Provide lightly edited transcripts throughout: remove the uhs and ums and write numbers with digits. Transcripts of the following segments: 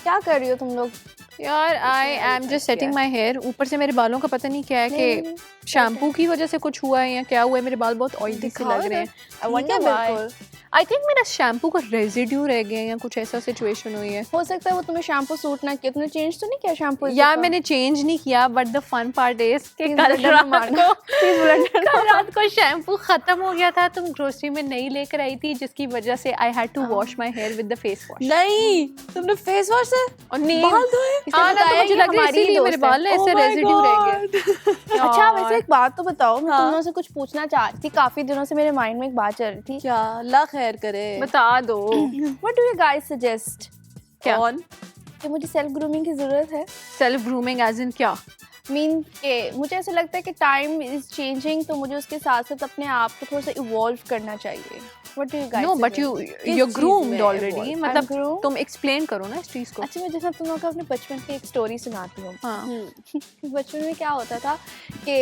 क्या कर रही हो तुम लोग? यार I am just setting my hair. ऊपर से मेरे बालों का पता नहीं क्या है कि शैम्पू की वजह से कुछ हुआ है या क्या हुआ है, मेरे बाल बहुत ऑयली से लग रहे हैं। I wonder why. I think मेरा शैम्पू का रेजिड्यू रह गया या कुछ ऐसा सिचुएशन हुई है। हो सकता है वो तुम्हें शैम्पू सूट ना किया, तुमने चेंज तो नहीं किया शैम्पू? यार मैंने चेंज नहीं किया, but the fun part is कि कल रात को शैम्पू खत्म हो गया था, तुम ग्रोसरी में नहीं लेकर आई थी, जिसकी वजह से I had to wash my hair with the face wash. नहीं, तुमने फेस वॉश से और नहीं बाल धोए? हाँ ना, तो मुझे लग रहा है इसीलिए मेरे बाल ना ऐसे रेजिड्यू रह गए। अच्छा वैसे एक बात तो बताओ, मैं तुम लोगों से कुछ पूछना चाह रही थी, काफी दिनों से मेरे माइंड में एक बात चल रही थी। क्या? अल्लाह खैर करे। बता दो। What do you guys suggest? क्या? कि मुझे सेल्फ ग्रूमिंग की जरूरत है। सेल्फ ग्रूमिंग एज इन क्या? मीन के मुझे ऐसा लगता है कि टाइम इज चेंजिंग, तो मुझे उसके साथ साथ अपने आप को थोड़ा सा इवॉल्व करना चाहिए। What do you guys No, but suggest? you're groomed में already. evolve? मतलब groomed? तुम एक्सप्लेन करो ना इस चीज को। अच्छा मैं जैसा तुम लोग को अपने बचपन की एक स्टोरी सुनाती हूँ। हाँ। बचपन में क्या होता था कि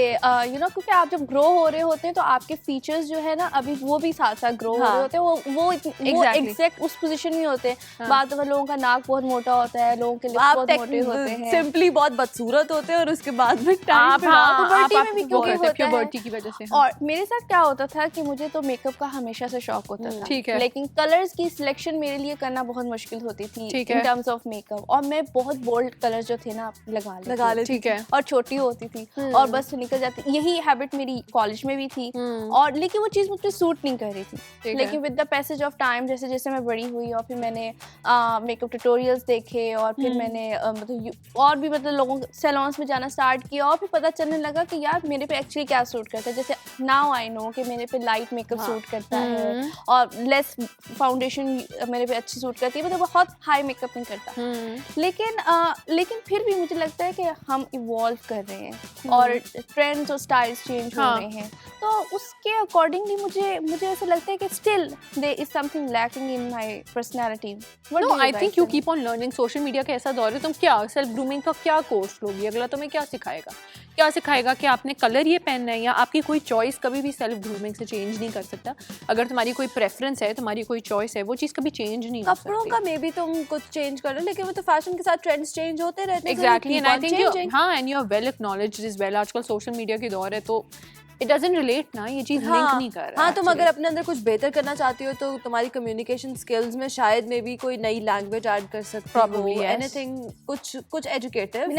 यू नो, क्योंकि आप जब ग्रो हो रहे होते हैं तो आपके फीचर्स जो है ना अभी वो भी साथ साथ ग्रो हो रहे होते हैं, वो एग्जैक्ट उस पोजीशन में होते हैं। बाद में लोगों का नाक बहुत मोटा होता है, लोगों के लिप्स बहुत मोटे होते हैं, सिंपली बहुत बदसूरत होते हैं, और उसके बाद में पुबर्टी में भी क्योंकि होता है प्यूबर्टी की वजह से। और मेरे साथ क्या होता था कि मुझे तो मेकअप का हमेशा से शौक होता था, ठीक है, लेकिन कलर्स की सिलेक्शन मेरे लिए करना बहुत मुश्किल होती थी इन टर्म्स ऑफ मेकअप, और मैं बहुत बोल्ड कलर्स जो थे ना लगा लेती ठीक है, और छोटी होती थी और बस निकल जाती। यही हैबिट मेरी कॉलेज में भी थी, और लेकिन वो चीज़ मुझे सूट नहीं कर रही थी। लेकिन with the passage of time जैसे जैसे मैं बड़ी हुई और फिर मैंने मेकअप ट्यूटोरियल्स देखे, और फिर मैंने मतलब और भी मतलब लोगों सैलून्स में जाना स्टार्ट किया, और फिर पता चलने लगा कि यार मेरे पे एक्चुअली क्या सूट करता है। जैसे नाउ आई नो कि मेरे पे लाइट मेकअप सूट करता है, और लेस फाउंडेशन मेरे पे अच्छी सूट करती है, मतलब बहुत हाई मेकअप नहीं करता। लेकिन फिर भी मुझे लगता है कि हम इवॉल्व कर रहे हैं और ट्रेंड्स और स्टाइल्स चेंज हो रहे हैं, तो उसके अकॉर्डिंगली मुझे ऐसा लगता है कि still there is something lacking in my personality. No, I think you keep on learning. Social media का ऐसा दौर है, तुम क्या सेल्फ ग्रूमिंग का क्या कोर्स लोगी? अगला तुम्हें क्या सिखाएगा कि आपने कलर ये पहनना है, या आपकी कोई चॉइस कभी भी सेल्फ ग्रूमिंग से चेंज नहीं कर सकता। अगर तुम्हारी कोई प्रेफरेंस है, तुम्हारी कोई चॉइस है, वो चीज़ कभी चेंज नहीं हो सकती। कपड़ों का मे बी तुम कुछ चेंज कर लो, लेकिन वो तो फैशन के साथ ट्रेंड्स चेंज होते रहते हैं। एग्जैक्टली, एंड आई थिंक हाँ, and you are well acknowledged is well. आजकल सोशल मीडिया की दौर है, तो इट डजंट रिलेट ना, ये चीज़ लिंक नहीं कर रहा। हाँ, तुम अगर अपने अंदर कुछ बेहतर करना चाहती हो तो तुम्हारी कम्युनिकेशन स्किल्स में शायद में भी कोई नई लैंग्वेज ऐड कर सकती हो, एनीथिंग कुछ एजुकेटिव।